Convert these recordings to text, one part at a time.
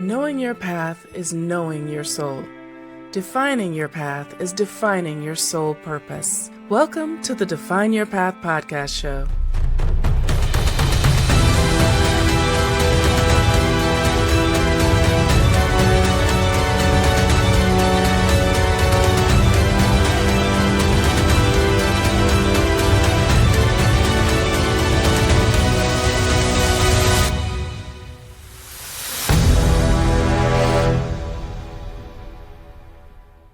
Knowing your path is knowing your soul. Defining your path is defining your soul purpose. Welcome to the Define Your Path podcast show.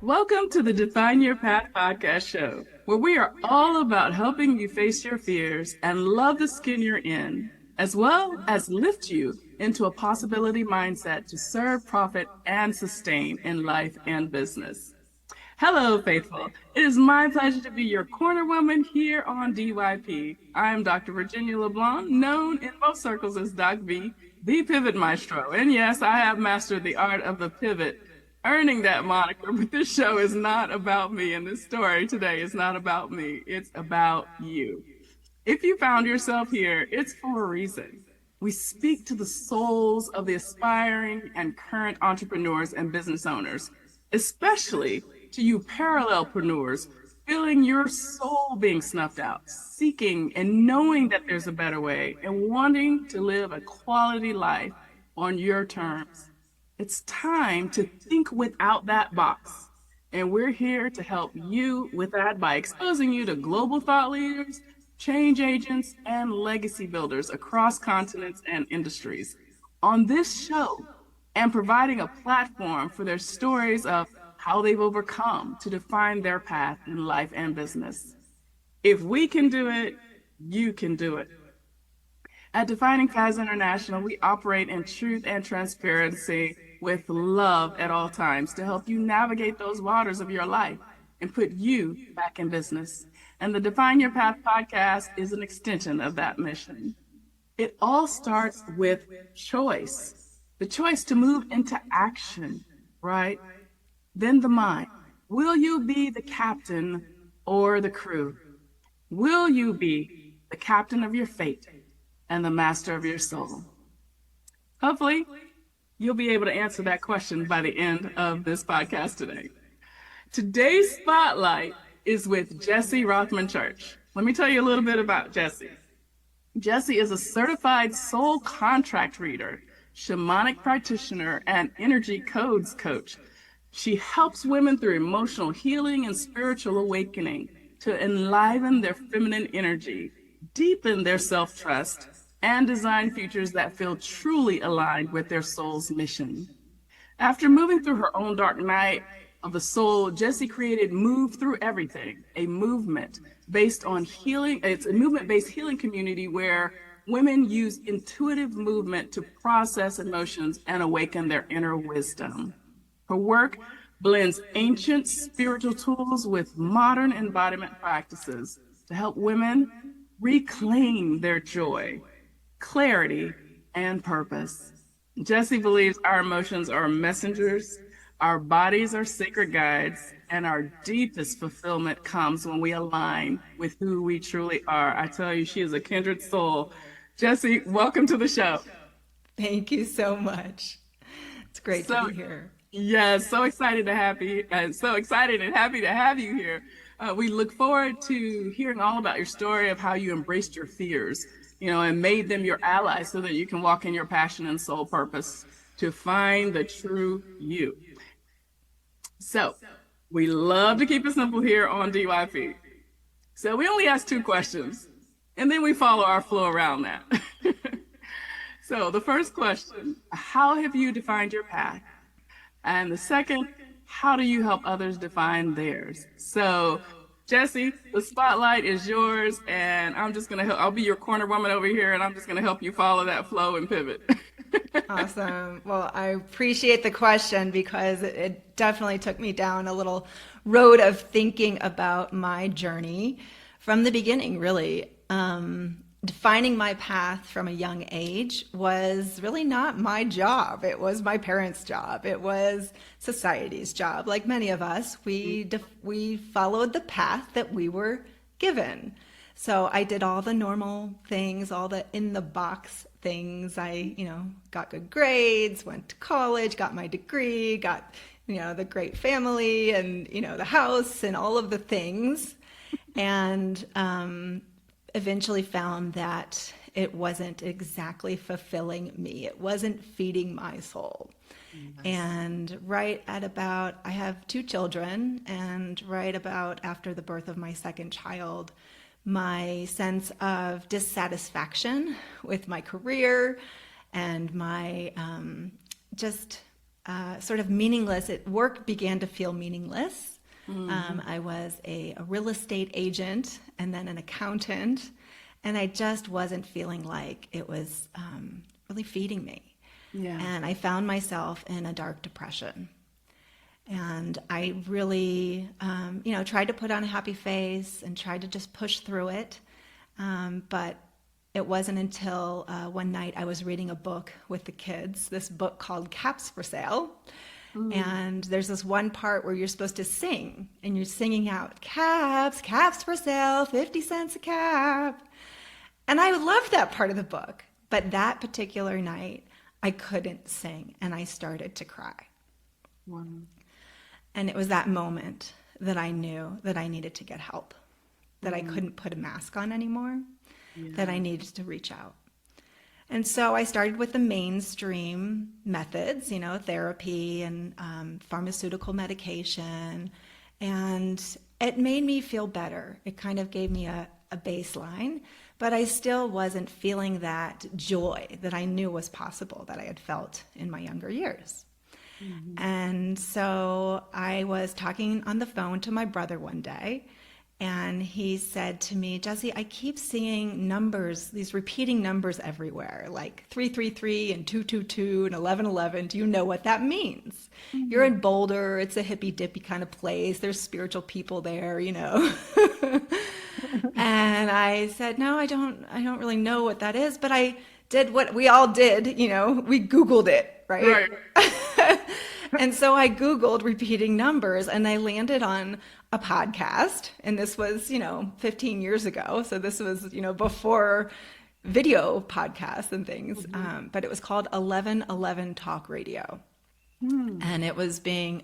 Welcome to the Define Your Path podcast show, where we are all about helping you face your fears and love the skin you're in, as well as lift you into a possibility mindset to serve, profit, and sustain in life and business. Hello, faithful. It is my pleasure to be your corner woman here on DYP. I am Dr. Virginia LeBlanc, known in most circles as DocV, the Pivot Maestro. And yes, I have mastered the art of the pivot, earning that moniker, but this show is not about me, and this story today is not about me. It's about you. If you found yourself here, it's for a reason. We speak to the souls of the aspiring and current entrepreneurs and business owners, especially to you parallelpreneurs, feeling your soul being snuffed out, seeking and knowing that there's a better way, and wanting to live a quality life on your terms. It's time to think without that box. And we're here to help you with that by exposing you to global thought leaders, change agents, and legacy builders across continents and industries on this show, and providing a platform for their stories of how they've overcome to define their path in life and business. If we can do it, you can do it. At Defining Paths International, we operate in truth and transparency with love at all times to help you navigate those waters of your life and put you back in business. And the Define Your Path podcast is an extension of that mission. It all starts with choice, the choice to move into action, right? Then the mind. Will you be the captain or the crew? Will you be the captain of your fate and the master of your soul? Hopefully, you'll be able to answer that question by the end of this podcast today. Today's spotlight is with Jessie Rothman-Church. Let me tell you a little bit about Jessie. Jessie is a certified soul contract reader, shamanic practitioner, and energy codes coach. She helps women through emotional healing and spiritual awakening to enliven their feminine energy, deepen their self-trust, and design futures that feel truly aligned with their soul's mission. After moving through her own dark night of the soul, Jessie created Move Through Everything, a movement based on healing. It's a movement-based healing community where women use intuitive movement to process emotions and awaken their inner wisdom. Her work blends ancient spiritual tools with modern embodiment practices to help women reclaim their joy, clarity, and purpose. Jessie believes our emotions are messengers, our bodies are sacred guides, and our deepest fulfillment comes when we align with who we truly are. I tell you, she is a kindred soul. Jessie, welcome to the show. Thank you so much. It's great to be here. Yes, so excited to have you, and so excited and happy to have you here. We look forward to hearing all about your story of how you embraced your fears, and made them your allies so that you can walk in your passion and soul purpose to find the true you. So we love to keep it simple here on DYP. So we only ask 2 questions, and then we follow our flow around that. So the first question, how have you defined your path? And the second, how do you help others define theirs? So Jessie, the spotlight is yours, and I'll be your corner woman over here, and I'm just gonna help you follow that flow and pivot. Awesome. Well, I appreciate the question because it definitely took me down a little road of thinking about my journey from the beginning, really. Defining my path from a young age was really not my job. It was my parents' job. It was society's job. Like many of us, we followed the path that we were given. So I did all the normal things, all the in the box things. I, got good grades, went to college, got my degree, got, the great family and, the house and all of the things. And eventually found that it wasn't exactly fulfilling me. It wasn't feeding my soul. Nice. And I have 2 children, and right about after the birth of my second child, my sense of dissatisfaction with my career and my sort of meaningless, work began to feel meaningless. Mm-hmm. I was a real estate agent and then an accountant, and I just wasn't feeling like it was really feeding me. Yeah. And I found myself in a dark depression. And I really, tried to put on a happy face and tried to just push through it. But it wasn't until one night I was reading a book with the kids, this book called Caps for Sale. And there's this one part where you're supposed to sing, and you're singing out, caps for sale, 50 cents a cap. And I loved that part of the book. But that particular night, I couldn't sing, and I started to cry. Wow. And it was that moment that I knew that I needed to get help, that I couldn't put a mask on anymore, that I needed to reach out. And so I started with the mainstream methods, therapy and pharmaceutical medication, and it made me feel better. It kind of gave me a baseline, but I still wasn't feeling that joy that I knew was possible that I had felt in my younger years. Mm-hmm. And so I was talking on the phone to my brother one day, and he said to me, Jessie, I keep seeing numbers, these repeating numbers everywhere, like 333 and 222 and 1111. Do you know what that means? Mm-hmm. You're in Boulder. It's a hippy dippy kind of place. There's spiritual people there, And I said, no, I don't really know what that is, but I did what we all did, we Googled it, right? And so I Googled repeating numbers, and I landed on a podcast, and this was, 15 years ago. So this was, before video podcasts and things, mm-hmm. But it was called 1111 Talk Radio. And it was it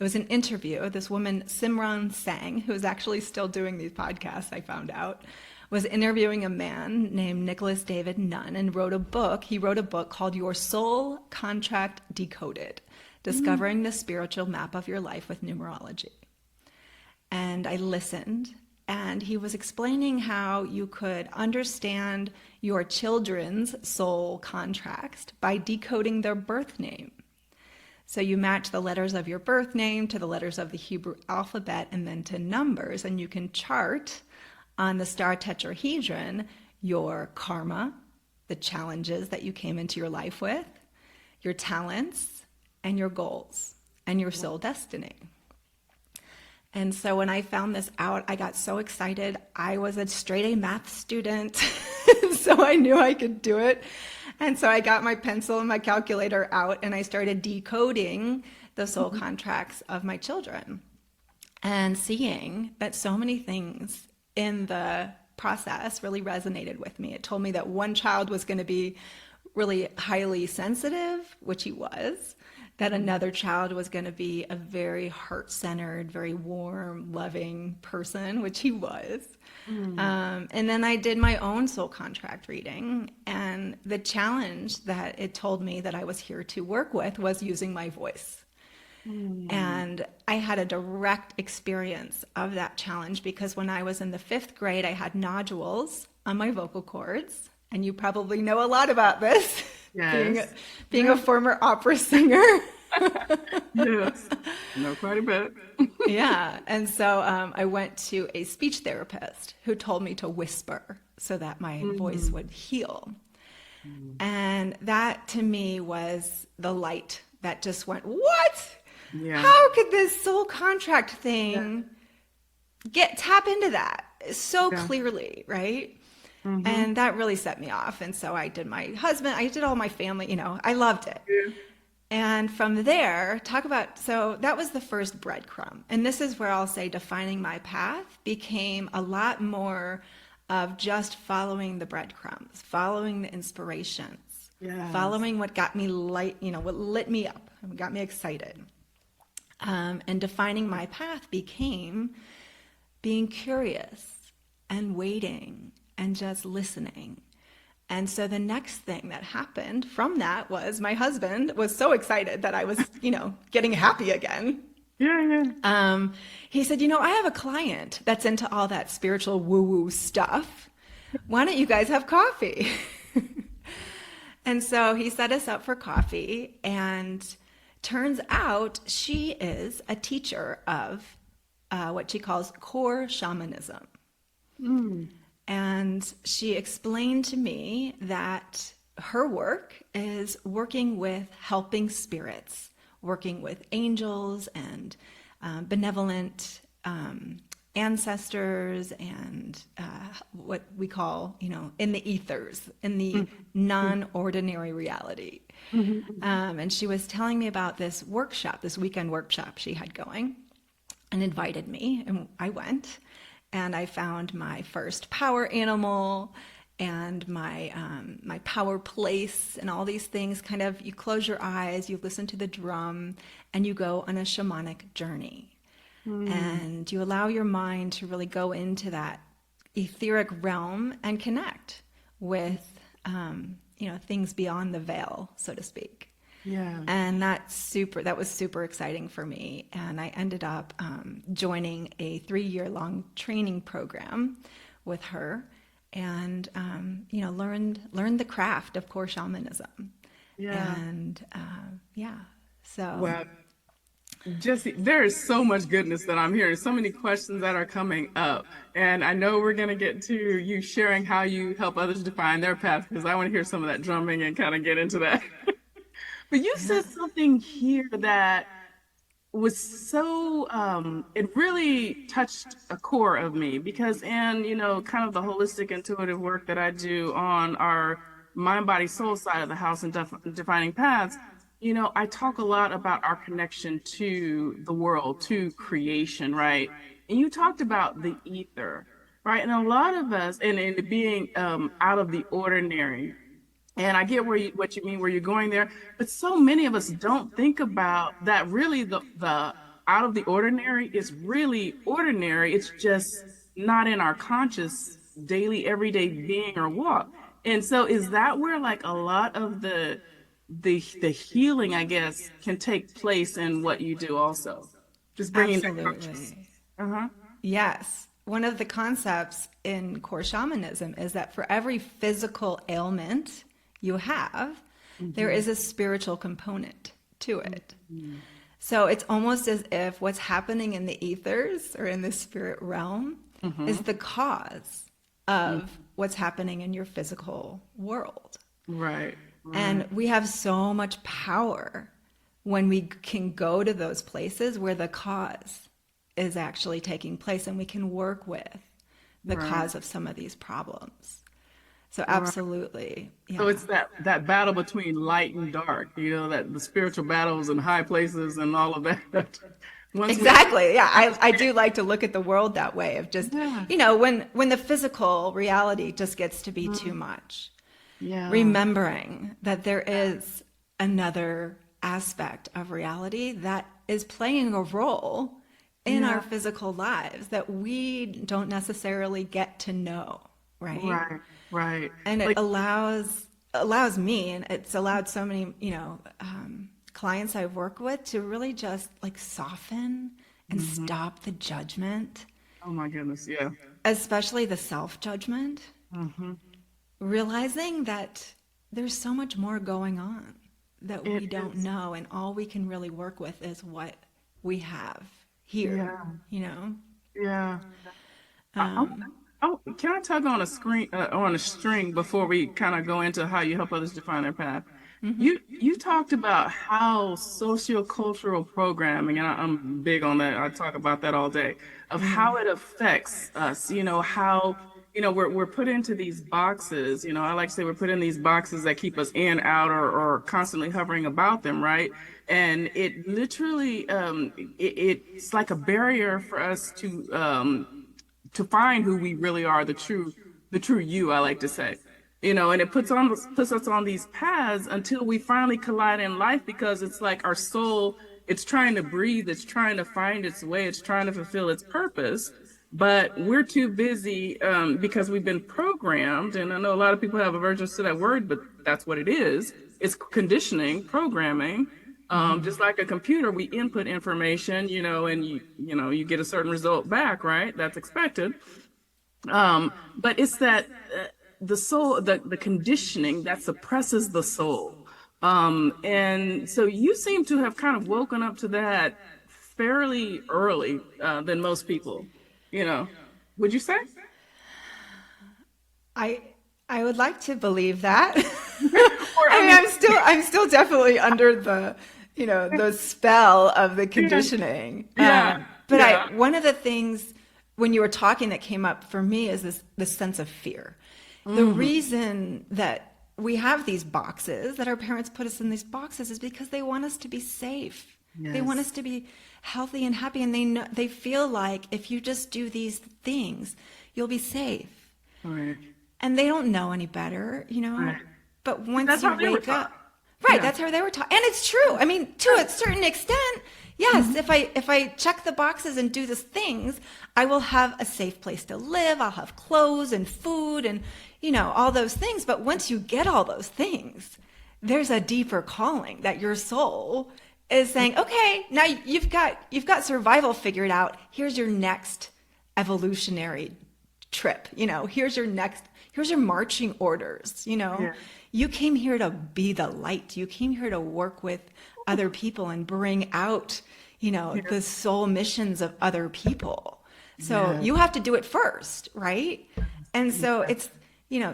was an interview. This woman, Simran Sang, who is actually still doing these podcasts, I found out, was interviewing a man named Nicholas David Nunn, and wrote a book. He wrote a book called Your Soul Contract Decoded, Discovering the Spiritual Map of Your Life with Numerology. And I listened, and he was explaining how you could understand your children's soul contracts by decoding their birth name. So you match the letters of your birth name to the letters of the Hebrew alphabet and then to numbers, and you can chart on the star tetrahedron your karma, the challenges that you came into your life with, your talents, and your goals, and your soul destiny. And so when I found this out, I got so excited. I was a straight A math student, so I knew I could do it. And so I got my pencil and my calculator out, and I started decoding the soul contracts of my children, and seeing that so many things in the process really resonated with me. It told me that one child was going to be really highly sensitive, which he was, that another child was going to be a very heart-centered, very warm, loving person, which he was. And then I did my own soul contract reading, and the challenge that it told me that I was here to work with was using my voice. And I had a direct experience of that challenge, because when I was in the 5th grade, I had nodules on my vocal cords. And you probably know a lot about this, yes. being a former opera singer. Yes, know quite a bit. Yeah, and so I went to a speech therapist who told me to whisper so that my voice would heal. And that to me was the light that just went, what? Yeah. How could this soul contract thing tap into that so clearly, right? And that really set me off. And so I did my husband, I did all my family, I loved it. Yeah. And from there, so that was the first breadcrumb. And this is where I'll say defining my path became a lot more of just following the breadcrumbs, following the inspirations, Yes. following what got me what lit me up and got me excited. And defining my path became being curious and waiting and just listening. And so the next thing that happened from that was my husband was so excited that I was, getting happy again. Yeah, yeah. He said, I have a client that's into all that spiritual woo-woo stuff. Why don't you guys have coffee? And so he set us up for coffee, and turns out she is a teacher of what she calls core shamanism. Mm. And she explained to me that her work is working with helping spirits, working with angels and benevolent ancestors and what we call, in the ethers, in the non-ordinary reality. And she was telling me about this workshop, this weekend workshop she had going, and invited me, and I went, and I found my first power animal and my power place and all these things. Kind of, you close your eyes, you listen to the drum, and you go on a shamanic journey. And you allow your mind to really go into that etheric realm and connect with, things beyond the veil, so to speak. Yeah. And that was super exciting for me. And I ended up joining a 3-year-long training program with her, and learned the craft of core shamanism. Yeah. And so Wow. Jessie, there is so much goodness that I'm hearing, so many questions that are coming up. And I know we're going to get to you sharing how you help others define their path, because I want to hear some of that drumming and kind of get into that. But you said something here that was so, it really touched a core of me, because in, kind of the holistic intuitive work that I do on our mind, body, soul side of the house and defining paths, I talk a lot about our connection to the world, to creation, right? And you talked about the ether, right? And a lot of us, and it being out of the ordinary. And I get what you mean, where you're going there, but so many of us don't think about that. Really, the out of the ordinary is really ordinary. It's just not in our conscious daily, everyday being or walk. And so, is that where like a lot of the healing, I guess, can take place in what you do also? Just bringing that conscious. absolutely. Uh-huh. Yes. One of the concepts in core shamanism is that for every physical ailment you have, there is a spiritual component to it. So it's almost as if what's happening in the ethers or in the spirit realm is the cause of what's happening in your physical world. Right. And we have so much power when we can go to those places where the cause is actually taking place, and we can work with the cause of some of these problems. So absolutely. Yeah. So it's that battle between light and dark, that the spiritual battles in high places and all of that. Once Exactly. Yeah. I do like to look at the world that way, of just, Yeah. when the physical reality just gets to be too much, Yeah. remembering that there is another aspect of reality that is playing a role in our physical lives that we don't necessarily get to know, right? Right. Right. And it Like, allows me, and it's allowed so many clients I work with to really just like soften and stop the judgment, oh my goodness. Yeah. especially the self-judgment, realizing that there's so much more going on that we It don't is. know, and all we can really work with is what we have here, Yeah. I, oh, can I tug on on a string before we kind of go into how you help others define their path? You talked about how sociocultural programming, and I'm big on that. I talk about that all day, of how it affects us. How we're put into these boxes. I like to say we're put in these boxes that keep us in, out, or constantly hovering about them, right? And it literally it's like a barrier for us to find who we really are, the true the true you, I like to say. And it puts us on these paths until we finally collide in life, because it's like our soul, it's trying to breathe, it's trying to find its way, it's trying to fulfill its purpose. But we're too busy, because we've been programmed. And I know a lot of people have aversions to that word, but that's what it is. It's conditioning, programming. Just like a computer, we input information, and you get a certain result back, right? That's expected. But it's that the soul, the conditioning that suppresses the soul. And so you seem to have kind of woken up to that fairly early, than most people, would you say? I I would like to believe that. Or, I mean, I'm still definitely under the spell of the conditioning. yeah, But yeah. one of the things when you were talking that came up for me is this sense of fear. The reason that we have these boxes, that our parents put us in these boxes, is because they want us to be safe. They want us to be healthy and happy, and they feel like if you just do these things, you'll be safe. Right. And they don't know any better, Right. But once That's you how they were wake taught. up, right? Yeah. That's how they were taught, and it's true. I mean, to a certain extent, yes. If I check the boxes and do these things, I will have a safe place to live. I'll have clothes and food and all those things. But once you get all those things, there's a deeper calling that your soul is saying, okay, now you've got survival figured out. Here's your next evolutionary trip. Here's your marching orders. Yeah. You came here to be the light. You came here to work with other people and bring out, the soul missions of other people. So Yeah. you have to do it first, right? And so it's,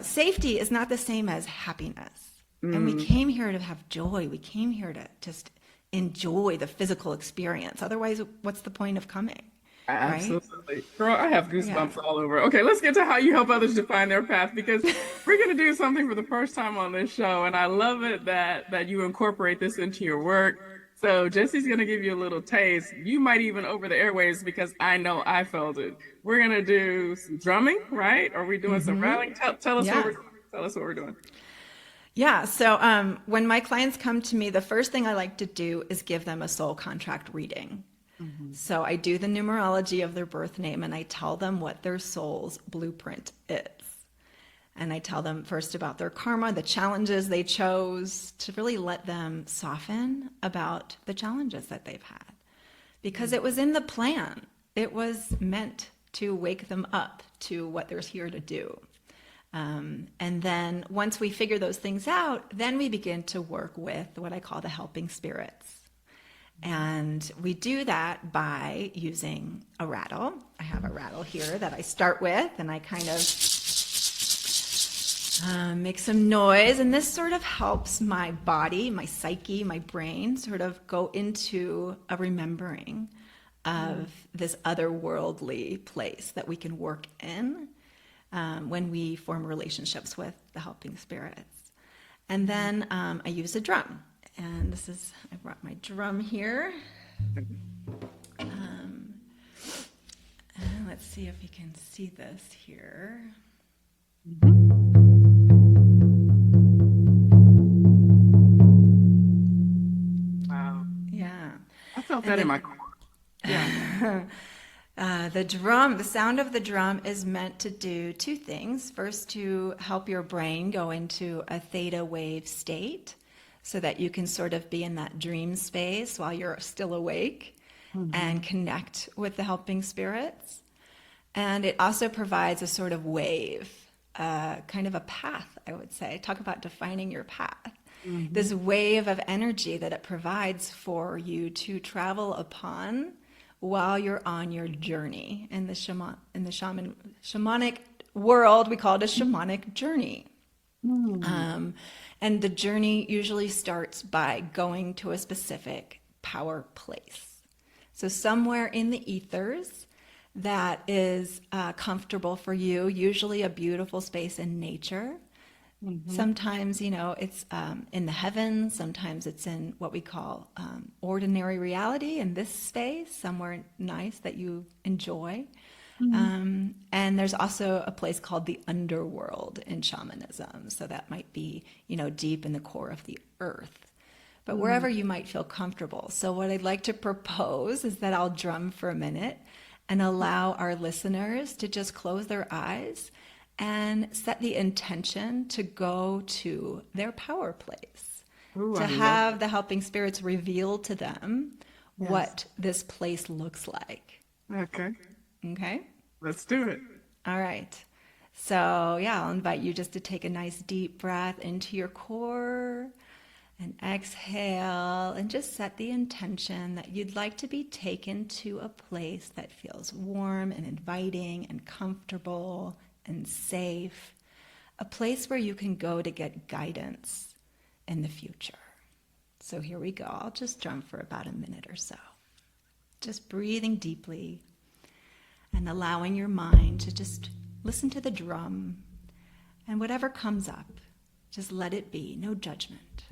safety is not the same as happiness. And we came here to have joy. We came here to just enjoy the physical experience. Otherwise, what's the point of coming? Right? Absolutely. Girl, I have goosebumps Yeah. all over. Okay, let's get to how you help others define their path, because we're going to do something for the first time on this show, and I love it that you incorporate this into your work. So Jesse's going to give you a little taste. You might even over the airwaves, because I know I felt it. We're going to do some drumming, right? Are we doing some rattling? Tell us what Yeah. we're doing. Tell us what we're doing. Yeah. So when my clients come to me, the first thing I like to do is give them a soul contract reading. So I do the numerology of their birth name, and I tell them what their soul's blueprint is. And I tell them first about their karma, the challenges they chose, to really let them soften about the challenges that they've had. Because it was in the plan. It was meant to wake them up to what they're here to do. And then once we figure those things out, then we begin to work with what I call the helping spirits. And we do that by using a rattle. I have a rattle here that I start with, and I kind of make some noise. And this sort of helps my body, my psyche, my brain sort of go into a remembering of this otherworldly place that we can work in when we form relationships with the helping spirits. And then I use a drum. And I brought my drum here. And let's see if you can see this here. Wow. Yeah. I felt that in my core. Yeah. The sound of the drum is meant to do two things. First, to help your brain go into a theta wave state, so that you can sort of be in that dream space while you're still awake and connect with the helping spirits. And it also provides a sort of wave, kind of a path, I would say. Talk about defining your path. This wave of energy that it provides for you to travel upon while you're on your journey. In the shamanic world, we call it a shamanic journey. And the journey usually starts by going to a specific power place. So somewhere in the ethers that is comfortable for you, usually a beautiful space in nature. Sometimes, it's in the heavens. Sometimes it's in what we call ordinary reality, in this space, somewhere nice that you enjoy. And there's also a place called the underworld in shamanism. So that might be, deep in the core of the earth. But wherever you might feel comfortable. So what I'd like to propose is that I'll drum for a minute and allow our listeners to just close their eyes and set the intention to go to their power place, Ooh, to I love have the helping spirits reveal to them Yes. what this place looks like. Okay, Okay? let's do it. All right. So, yeah, I'll invite you just to take a nice deep breath into your core and exhale and just set the intention that you'd like to be taken to a place that feels warm and inviting and comfortable and safe, a place where you can go to get guidance in the future. So here we go. I'll just drum for about a minute or so. Just breathing deeply and allowing your mind to just listen to the drum, and whatever comes up, just let it be, no judgment.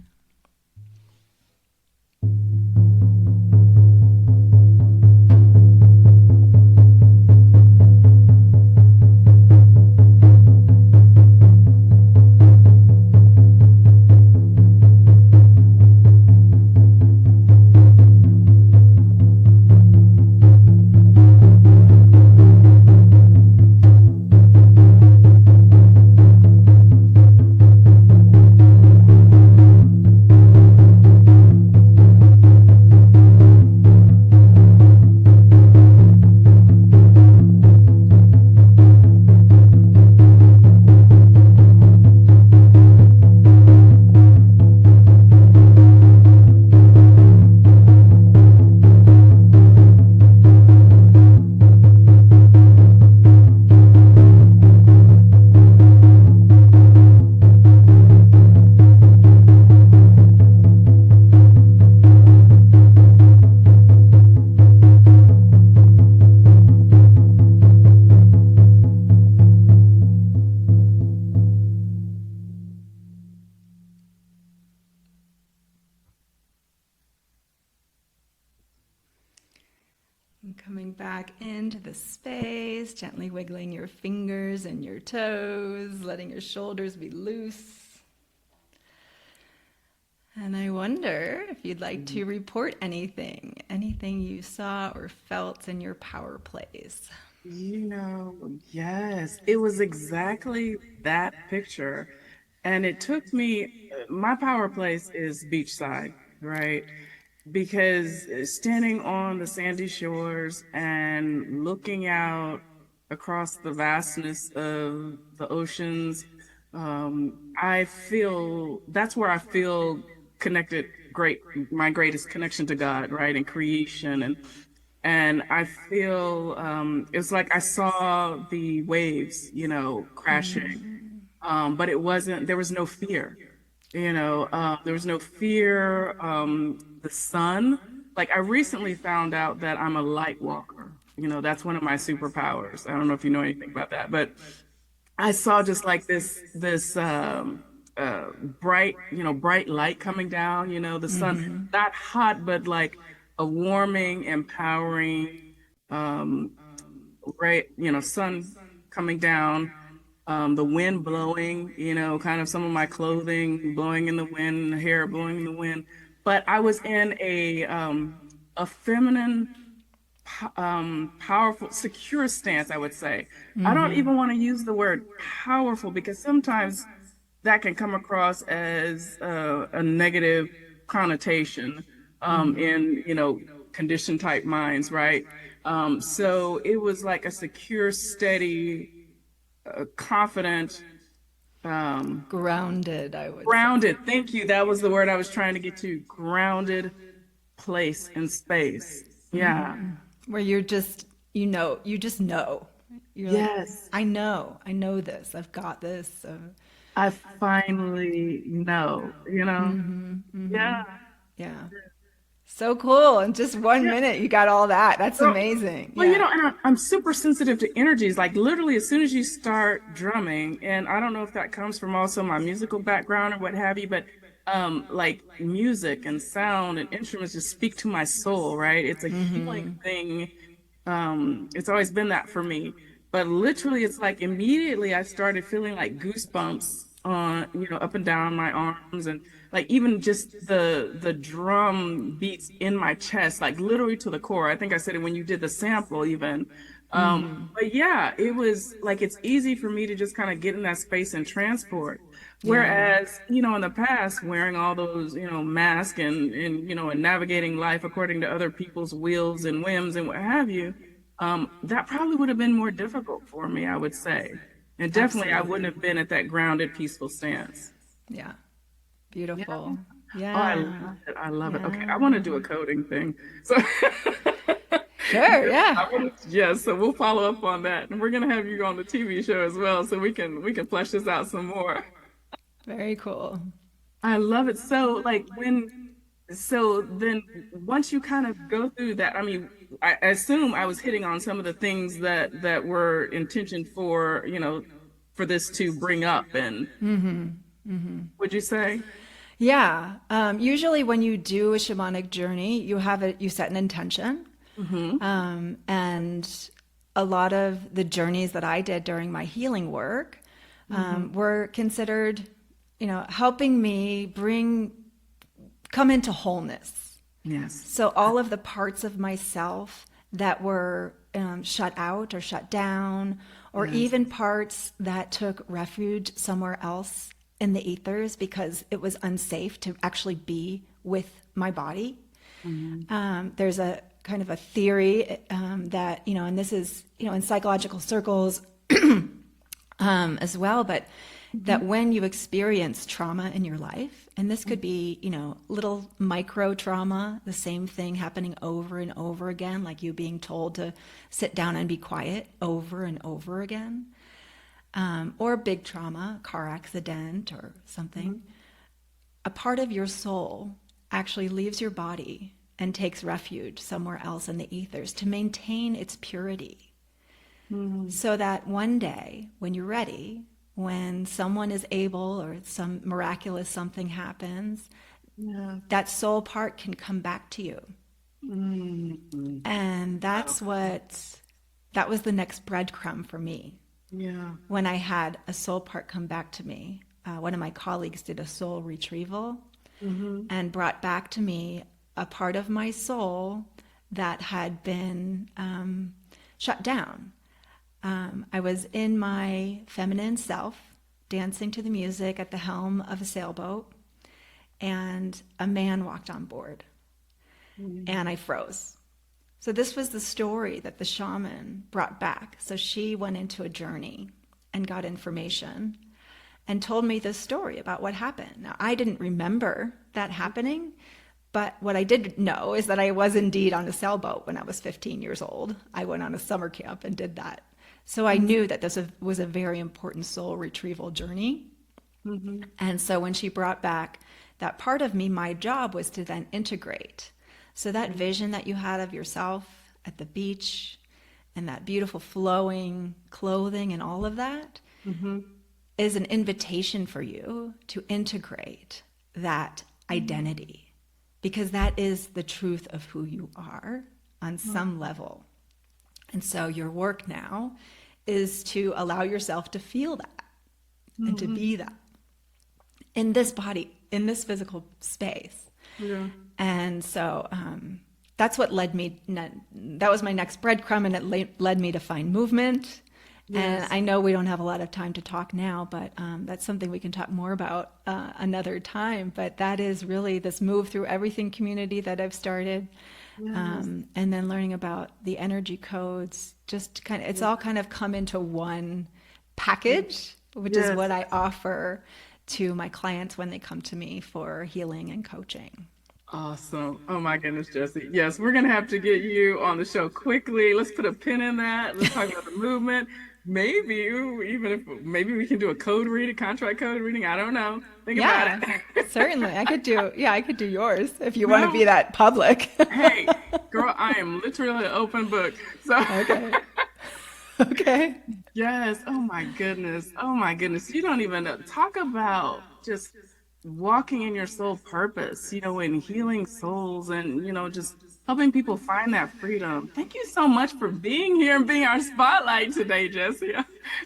And coming back into the space, gently wiggling your fingers and your toes, letting your shoulders be loose. And I wonder if you'd like to report anything you saw or felt in your power plays. Yes, it was exactly that picture. And it took me, my power place is beachside, right? Because standing on the sandy shores and looking out across the vastness of the oceans, I feel that's where I feel connected, my greatest connection to God, right? And creation. And I feel it's like I saw the waves, crashing. But there was no fear, there was no fear. The sun, like I recently found out that I'm a light walker. That's one of my superpowers. I don't know if you know anything about that, but I saw just like this bright, bright light coming down, the sun, not hot, but like a warming, empowering, um, right, sun coming down, the wind blowing, kind of some of my clothing blowing in the wind, hair blowing in the wind. But I was in a feminine, powerful, secure stance, I would say. I don't even want to use the word powerful because sometimes that can come across as a negative connotation in, conditioned type minds, right? So it was like a secure, steady, confident, Grounded, I would say. grounded. Thank you. That was the word I was trying to get to. Grounded place in space. Yeah. Where you're just, you just know. You're like, Yes. I know this, I've got this. I finally know, Yeah. Yeah. So cool. In just 1 minute, you got all that. That's Well, amazing. well, Yeah. and I'm super sensitive to energies. Like literally, as soon as you start drumming, and I don't know if that comes from also my musical background or what have you, but like music and sound and instruments just speak to my soul, right? It's a healing thing It's always been that for me. But literally, it's like immediately I started feeling like goosebumps on, up and down my arms, and like even just the drum beats in my chest, like literally to the core. I think I said it when you did the sample even. But yeah, it was like it's easy for me to just kind of get in that space and transport. Yeah. Whereas, in the past, wearing all those, masks and navigating life according to other people's wills and whims and what have you, that probably would have been more difficult for me, I would say. And definitely I wouldn't Absolutely. have been at that grounded, peaceful stance. Yeah. Yeah. Beautiful. Oh, I love Yeah. it. I love it. Okay, Yeah. I want to do a coding thing. So Sure. Yeah. yes, so we'll follow up on that. And we're gonna have you on the TV show as well, so we can flesh this out some more. Very cool. I love it. So then once you kind of go through that, I mean, I assume I was hitting on some of the things that were intentioned for, for this to bring up. And would you say? Yeah. Usually when you do a shamanic journey, you set an intention. Mm-hmm. And a lot of the journeys that I did during my healing work Mm-hmm. were considered, helping me come into wholeness. Yes. So all of the parts of myself that were shut out or shut down, or Yes. even parts that took refuge somewhere else in the ethers because it was unsafe to actually be with my body. Mm-hmm. There's a kind of a theory that, and this is, in psychological circles as well, but that when you experience trauma in your life, and this could be, little micro trauma, the same thing happening over and over again, like you being told to sit down and be quiet over and over again, or big trauma, car accident or something, a part of your soul actually leaves your body and takes refuge somewhere else in the ethers to maintain its purity. Mm-hmm. So that one day, when you're ready, when someone is able or some miraculous something happens, Yeah. that soul part can come back to you. Mm-hmm. And that was the next breadcrumb for me. Yeah. When I had a soul part come back to me, one of my colleagues did a soul retrieval Mm-hmm. and brought back to me a part of my soul that had been shut down. I was in my feminine self, dancing to the music at the helm of a sailboat, and a man walked on board, and I froze. So this was the story that the shaman brought back. So she went into a journey and got information and told me this story about what happened. Now, I didn't remember that happening, but what I did know is that I was indeed on a sailboat when I was 15 years old. I went on a summer camp and did that. So I knew that this was a very important soul retrieval journey. Mm-hmm. And so when she brought back that part of me, my job was to then integrate. So that vision that you had of yourself at the beach and that beautiful flowing clothing and all of that Mm-hmm. is an invitation for you to integrate that identity, because that is the truth of who you are on some level. And so your work now is to allow yourself to feel that and to be that in this body, in this physical space. Yeah. And so that's what led me, that was my next breadcrumb, and it led me to find movement. Yes. And I know we don't have a lot of time to talk now, but that's something we can talk more about another time. But that is really this move through everything community that I've started. Yes. And then learning about the energy codes, just kind of, it's all kind of come into one package, which is Yes. what I offer to my clients when they come to me for healing and coaching. Awesome. Oh my goodness, Jessie. Yes, we're gonna have to get you on the show quickly. Let's put a pin in that. Let's talk about the movement. Maybe even if maybe we can do a code reading, contract code reading. I don't know. Think Yeah, about it. certainly. I could do yours if you want to be No. that public. Hey, girl, I am literally an open book. So Okay. Okay. yes. Oh my goodness. Oh my goodness. You don't even know. Talk about just walking in your soul purpose, and healing souls and, just helping people find that freedom. Thank you so much for being here and being our spotlight today, Jessie.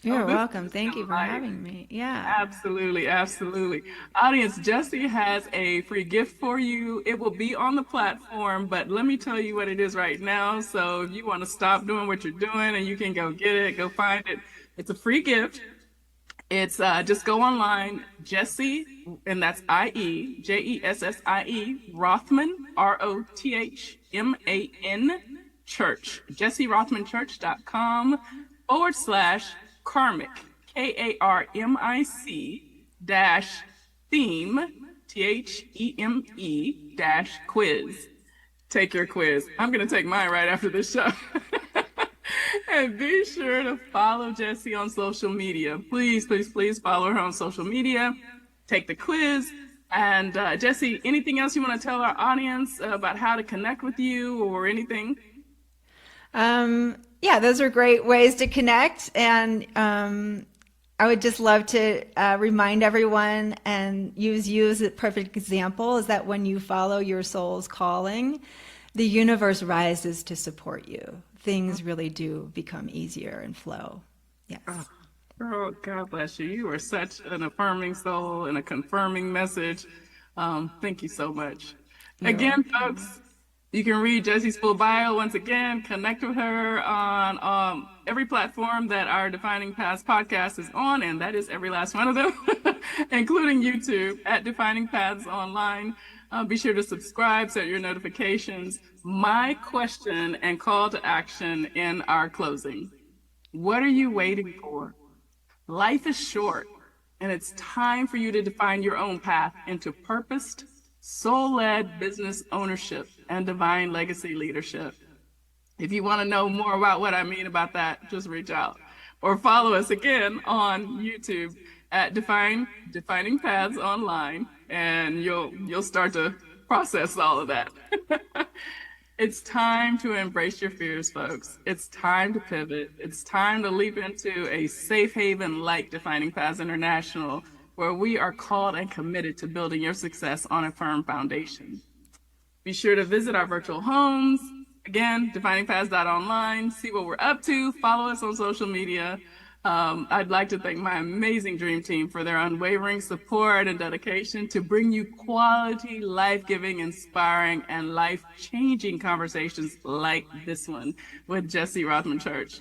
You're This welcome. is Thank you for delight. having me. Yeah. Absolutely, absolutely. Audience, Jessie has a free gift for you. It will be on the platform, but let me tell you what it is right now. So if you want to stop doing what you're doing and you can go get it, go find it. It's a free gift. It's just go online, Jessie, and that's IE, Jessie, Rothman, ROTHMAN, Church, JessieRothmanChurch.com/karmic, KARMIC dash theme, THEME dash quiz. Take your quiz. I'm going to take mine right after this show. And be sure to follow Jessie on social media. Please, please, please follow her on social media. Take the quiz. And Jessie, anything else you want to tell our audience about how to connect with you or anything? Yeah, those are great ways to connect. And I would just love to remind everyone and use you as a perfect example is that when you follow your soul's calling, the universe rises to support you. Things really do become easier and flow. Yes. Oh, God bless you. You are such an affirming soul and a confirming message. Thank you so much. Again, folks, you can read Jessie's full bio once again. Connect with her on every platform that our Defining Paths podcast is on, and that is every last one of them, including YouTube at Defining Paths Online. Be sure to subscribe, set your notifications. My question and call to action in our closing. What are you waiting for? Life is short, and it's time for you to define your own path into purposed, soul-led business ownership and divine legacy leadership. If you want to know more about what I mean about that, just reach out or follow us again on YouTube at Defining Paths Online, and you'll start to process all of that. It's time to embrace your fears, folks. It's time to pivot. It's time to leap into a safe haven like Defining Paths International, where we are called and committed to building your success on a firm foundation. Be sure to visit our virtual homes. Again, definingpaths.online. See what we're up to. Follow us on social media. I'd like to thank my amazing dream team for their unwavering support and dedication to bring you quality, life-giving, inspiring, and life-changing conversations like this one with Jessie Rothman-Church.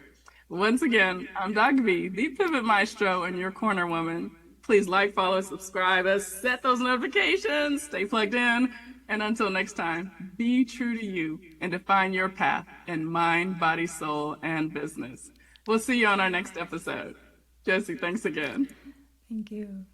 Once again, I'm DocV, the Pivot Maestro and your corner woman. Please like, follow, subscribe us, set those notifications, stay plugged in, and until next time, be true to you and define your path in mind, body, soul, and business. We'll see you on our next episode. Jessie, thanks again. Thank you.